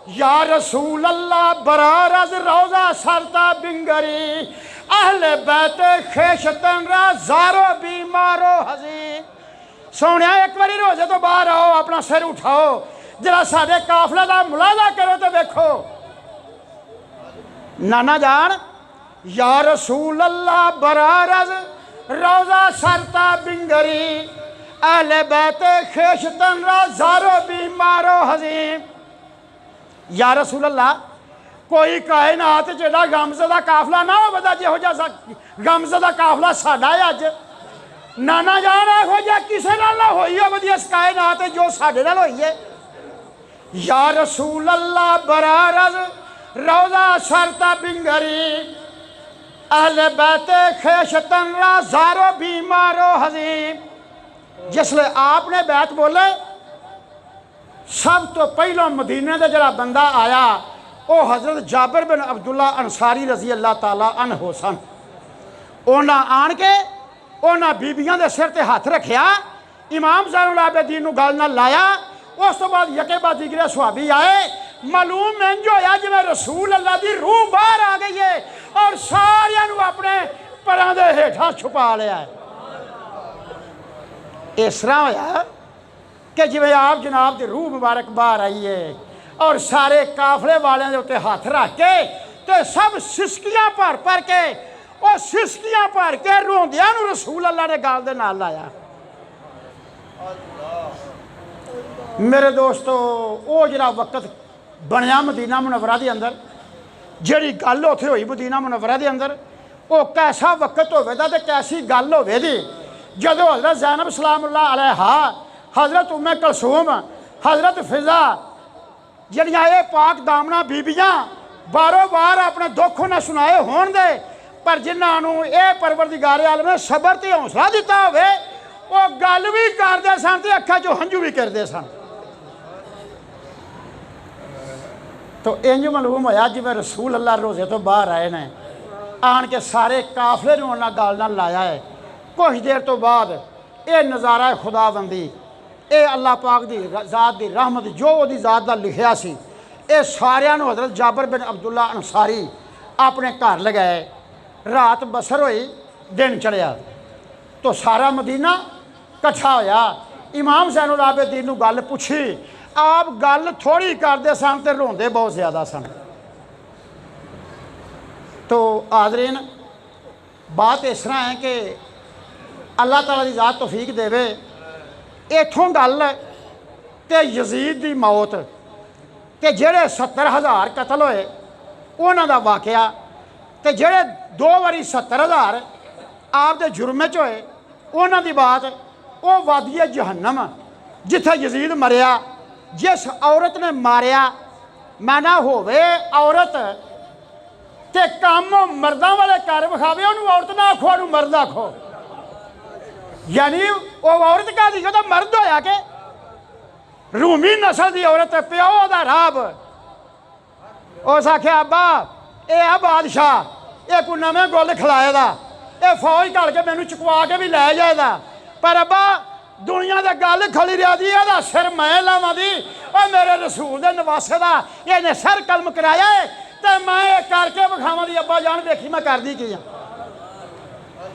या रसूल अल्लाह बरारज रोजा सरता बिंगरी, अहले बैत खेशतन जारो बीमारो हजी। सोने एक बारी रोजे तो बाहर आओ, अपना सिर उठाओ, जरा साडे काफले का मुलाजा करो तो वेखो। नाना जान, या रसूल अल्लाह बरारज रोजा सरता बिंगरी, अहले बैत खेशतन जारो बीमारो हजी। या रसूल अल्लाह, कोई कायनात जेड़ा गमज़दा काफला ना हो बदा जिहो जिहा गमज़दा काफला साडा है अज। नाना जान इहो जिहा किसे नाल ना होई हो वधिया इस कायनात जो साडे नाल होई है। या रसूल अल्लाह बरारज रोजा सरता बिंगरी, अहले बैत खेशतन जारो बीमारो हजी। जिसले आपने बैत बोले, सब तो पहलों मदीने का जरा बंदा आया वो हज़रत जाबिर बिन अब्दुल्ला अंसारी रजी अल्लाह ताला अन्हो सन। उन्हें आन के उन्हें बीबियां के सिर ते हथ रखिया, इमाम ज़ैनुल आबिदीन नूं गल नाल लाया। उस तो बाद यके बाद दिगरे सुहाबी आए। मालूम इंज होया जिवें रसूल अल्लाह की रूह बाहर आ गई है और सारियां नूं अपने परां दे हेठां छुपा लिया है। इस तरह होया कि जिवें आप जनाब की रूह मुबारक बाहर आई है और सारे काफले वाले के उत्ते हाथ रख के ते सब सिसकियां भर भर के और सिसकियां भर के रोंदियां नूं रसूल अल्लाह ने गल दे नाल लाया। मेरे दोस्तों, वो जरा वक्त बनया मदीना मुनव्वरा दे अंदर, जिहड़ी गल उत्थे होई मदीना मुनव्वरा दे अंदर, वो कैसा वक्त होवेगा ते कैसी गल होवेगी जदों हज़रत ज़ैनब सलामुल्लाह अलैहा, हज़रत उम्मे कलसूम, हज़रत फिज़ा जड़ियाँ ये पाक दामना बीबियां बारों बार अपने दुख उन्हें सुनाए होण दे, पर जिन्होंने ये परवरदिगार आलम ने सबर ते हौसला दिता होवे, वो गल भी करते सन ते अखां चों हंझू भी करते सन। तो इंज मालूम होया जिवें रसूल अल्लाह रोजे तो बाहर आए ने, आन के सारे काफले नूं उन्हां गल नाल लाया है। कुछ देर तो बाद ये नज़ारा खुदाबंदी, ये अल्लाह पाक की ज़ात की रहमत जो उसकी ज़ात का लिखिया सी, ये सारियां नूं हज़रत जाबिर बिन अब्दुल्ला अंसारी अपने घर लगाए। रात बसर हुई, दिन चढ़िया तो सारा मदीना कट्ठा होया। इमाम ज़ैनुल आबिदीन नूं गल पुछी, आप गल थोड़ी करते सन ते रोंदे बहुत ज़्यादा सन। तो हाज़रीन, बात इस तरह है कि अल्लाह ताला की ज़ात तौफीक देवे। इत्थों गल ते यजीद की मौत ते जेड़े 70,000 कतल होए उन्हां दा वाकया ते जेड़े 2 वारी 70,000 आप दे जुर्मे च होए उन्हां दी बात, वो वादिए जहन्नम जिथे यजीद मरिया, जिस औरत ने मारिया मैं ना होवे औरत ते काम मर्दा वाले कर विखावे, उन्होंने औरत ना आखो, उन्होंने मर्द आखो। यानी वो औरत का दी तो मर्द होया के रूमी नस्ल की औरत प्यो दा राब। उस आख्या अब्बा ये आ बादशाह, ये कोई नवे गुल खिलाए दा, ये फौज घल के मैनू चुकवा के भी लै जाएगा, पर अब्बा दुनिया का गल खड़ी रहा दी, यदा सिर मैं लावा दी, और मेरे रसूल के नवासे का इन्हें सर कलम कराया है, तो मैं करके विखावा दी। अब्बा जान देखी मैं कर दी की